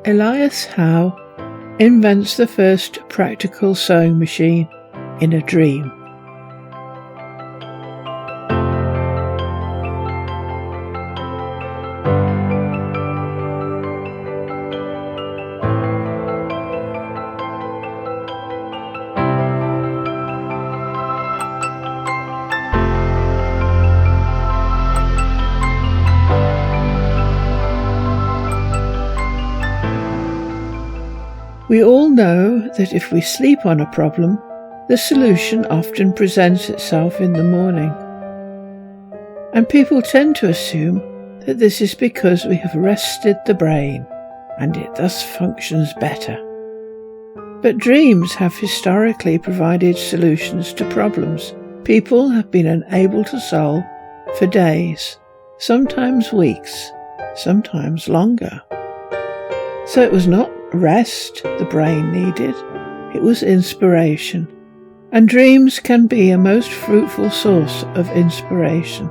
Elias Howe invents the first practical sewing machine in a dream. We all know that if we sleep on a problem, the solution often presents itself in the morning. And people tend to assume that this is because we have rested the brain, and it thus functions better. But dreams have historically provided solutions to problems people have been unable to solve for days, sometimes weeks, sometimes longer. So it was not rest the brain needed, it was inspiration, and dreams can be a most fruitful source of inspiration.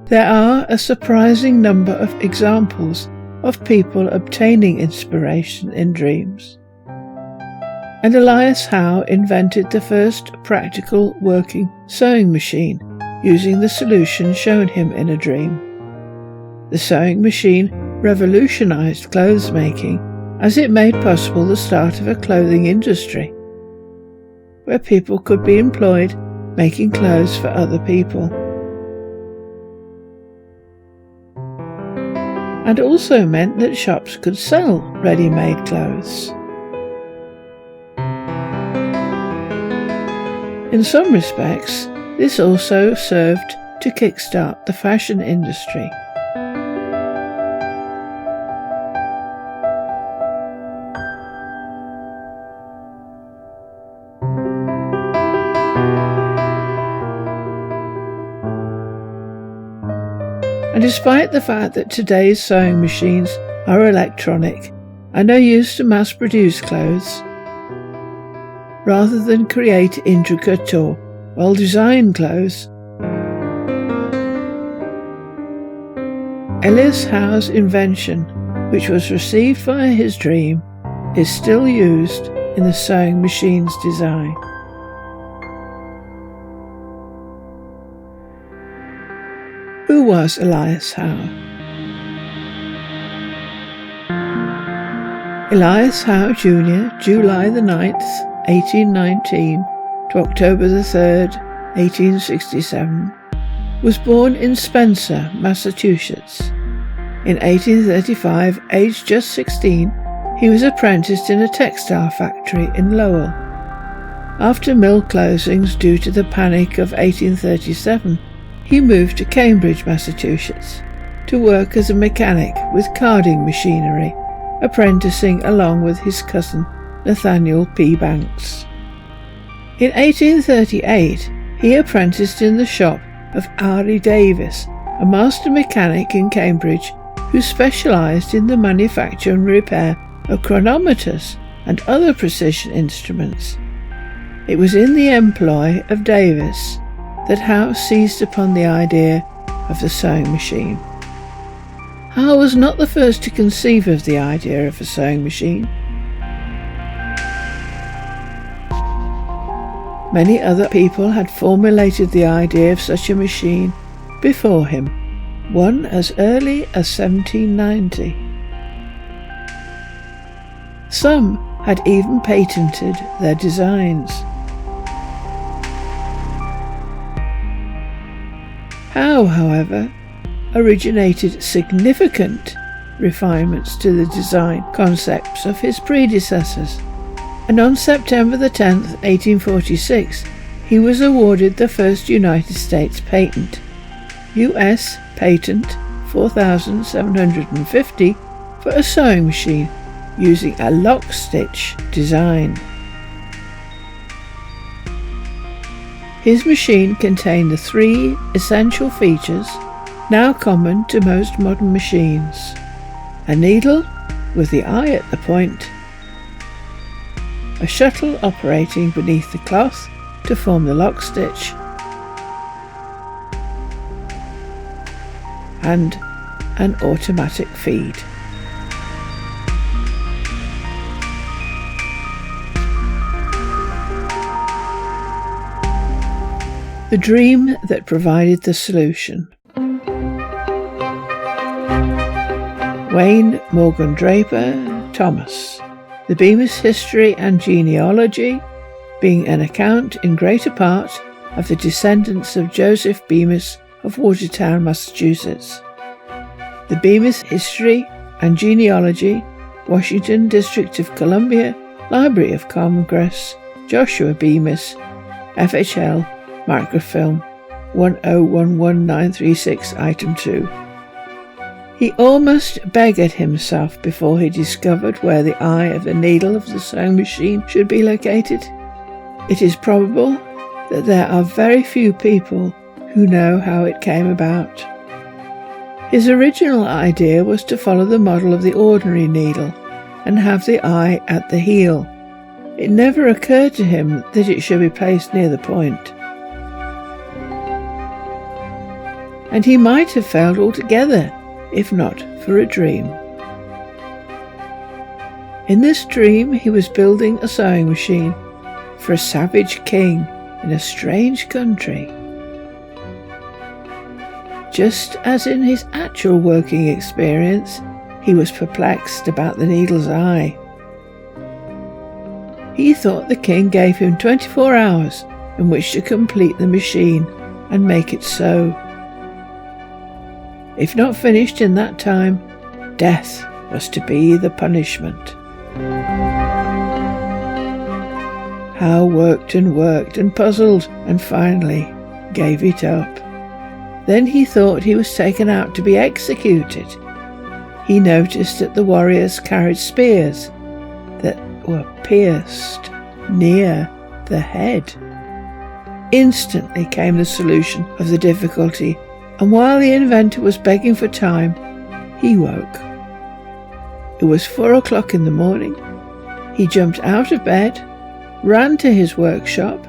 There are a surprising number of examples of people obtaining inspiration in dreams, and Elias Howe invented the first practical working sewing machine using the solution shown him in a dream. The sewing machine revolutionised clothes making, as it made possible the start of a clothing industry, where people could be employed making clothes for other people, and also meant that shops could sell ready-made clothes. In some respects, this also served to kickstart the fashion industry. And despite the fact that today's sewing machines are electronic and are used to mass-produce clothes, rather than create intricate or well-designed clothes, Elias Howe's invention, which was received via his dream, is still used in the sewing machine's design. Who was Elias Howe? Elias Howe Jr., July the 9th, 1819 to October the 3rd, 1867, was born in Spencer, Massachusetts. In 1835, aged just 16, he was apprenticed in a textile factory in Lowell. After mill closings due to the Panic of 1837, he moved to Cambridge, Massachusetts, to work as a mechanic with carding machinery, apprenticing along with his cousin Nathaniel P. Banks. In 1838, he apprenticed in the shop of Ari Davis, a master mechanic in Cambridge who specialised in the manufacture and repair of chronometers and other precision instruments. It was in the employ of Davis that Howe seized upon the idea of the sewing machine. Howe was not the first to conceive of the idea of a sewing machine. Many other people had formulated the idea of such a machine before him, one as early as 1790. Some had even patented their designs. Howe, however, originated significant refinements to the design concepts of his predecessors, and on September the 10th, 1846, he was awarded the first United States patent, U.S. Patent 4750, for a sewing machine using a lock-stitch design. His machine contained the three essential features now common to most modern machines: a needle with the eye at the point, a shuttle operating beneath the cloth to form the lock stitch, and an automatic feed. The dream that provided the solution. Wayne Morgan Draper Thomas. The Bemis History and Genealogy, being an account in greater part of the descendants of Joseph Bemis of Watertown, Massachusetts. The Bemis History and Genealogy, Washington, District of Columbia, Library of Congress, Joshua Bemis, FHL, microfilm 1011936, item 2. He almost beggared himself before he discovered where the eye of the needle of the sewing machine should be located. It is probable that there are very few people who know how it came about. His original idea was to follow the model of the ordinary needle and have the eye at the heel. It never occurred to him that it should be placed near the point. And he might have failed altogether if not for a dream. In this dream he was building a sewing machine for a savage king in a strange country. Just as in his actual working experience, he was perplexed about the needle's eye. He thought the king gave him 24 hours in which to complete the machine and make it sew. If not finished in that time, death was to be the punishment. Howe worked and puzzled and finally gave it up. Then he thought he was taken out to be executed. He noticed that the warriors carried spears that were pierced near the head. Instantly came the solution of the difficulty, and while the inventor was begging for time, he woke. It was 4 o'clock in the morning. He jumped out of bed, ran to his workshop,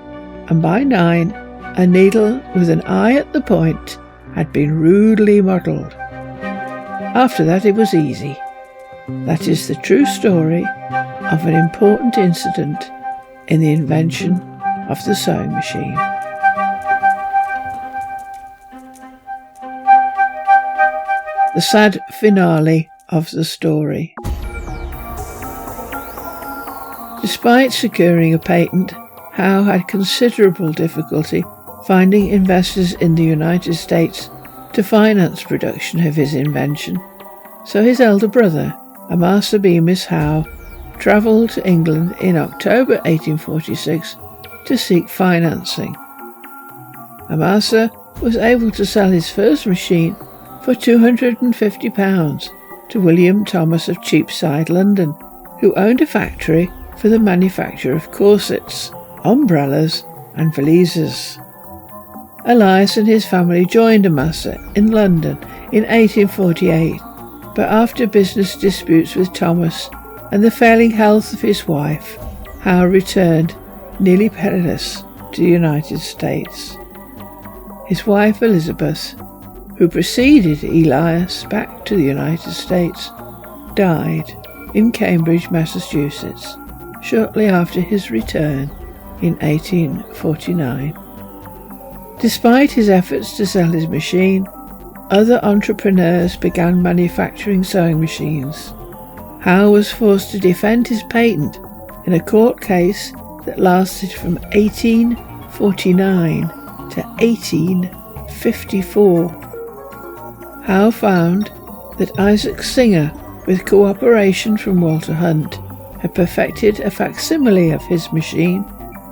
and by 9, a needle with an eye at the point had been rudely modelled. After that it was easy. That is the true story of an important incident in the invention of the sewing machine. The sad finale of the story. Despite securing a patent, Howe had considerable difficulty finding investors in the United States to finance production of his invention, so his elder brother, Amasa Bemis Howe, travelled to England in October 1846 to seek financing. Amasa was able to sell his first machine for £250 to William Thomas of Cheapside, London, who owned a factory for the manufacture of corsets, umbrellas and valises. Elias and his family joined Amasa in London in 1848, but after business disputes with Thomas and the failing health of his wife, Howe returned, nearly penniless, to the United States. His wife Elizabeth, who preceded Elias back to the United States, died in Cambridge, Massachusetts, shortly after his return in 1849. Despite his efforts to sell his machine, other entrepreneurs began manufacturing sewing machines. Howe was forced to defend his patent in a court case that lasted from 1849 to 1854. Howe found that Isaac Singer, with cooperation from Walter Hunt, had perfected a facsimile of his machine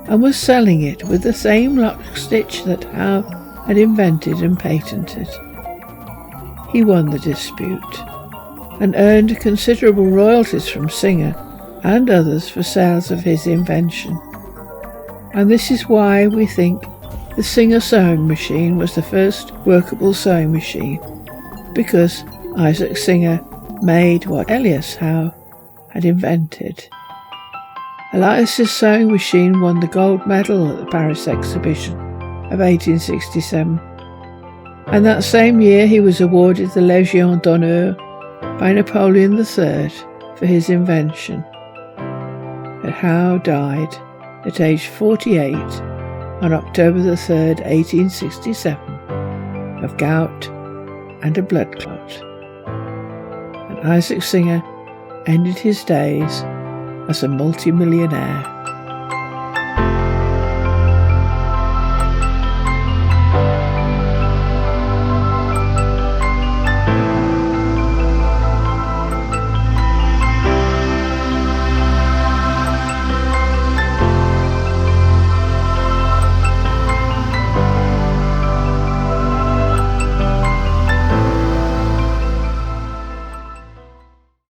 and was selling it with the same lock stitch that Howe had invented and patented. He won the dispute and earned considerable royalties from Singer and others for sales of his invention. And this is why we think the Singer sewing machine was the first workable sewing machine, because Isaac Singer made what Elias Howe had invented. Elias's sewing machine won the gold medal at the Paris exhibition of 1867, and that same year he was awarded the Légion d'honneur by Napoleon III for his invention. But Howe died at age 48 on October the 3rd, 1867, of gout and a blood clot. And Isaac Singer ended his days as a multimillionaire.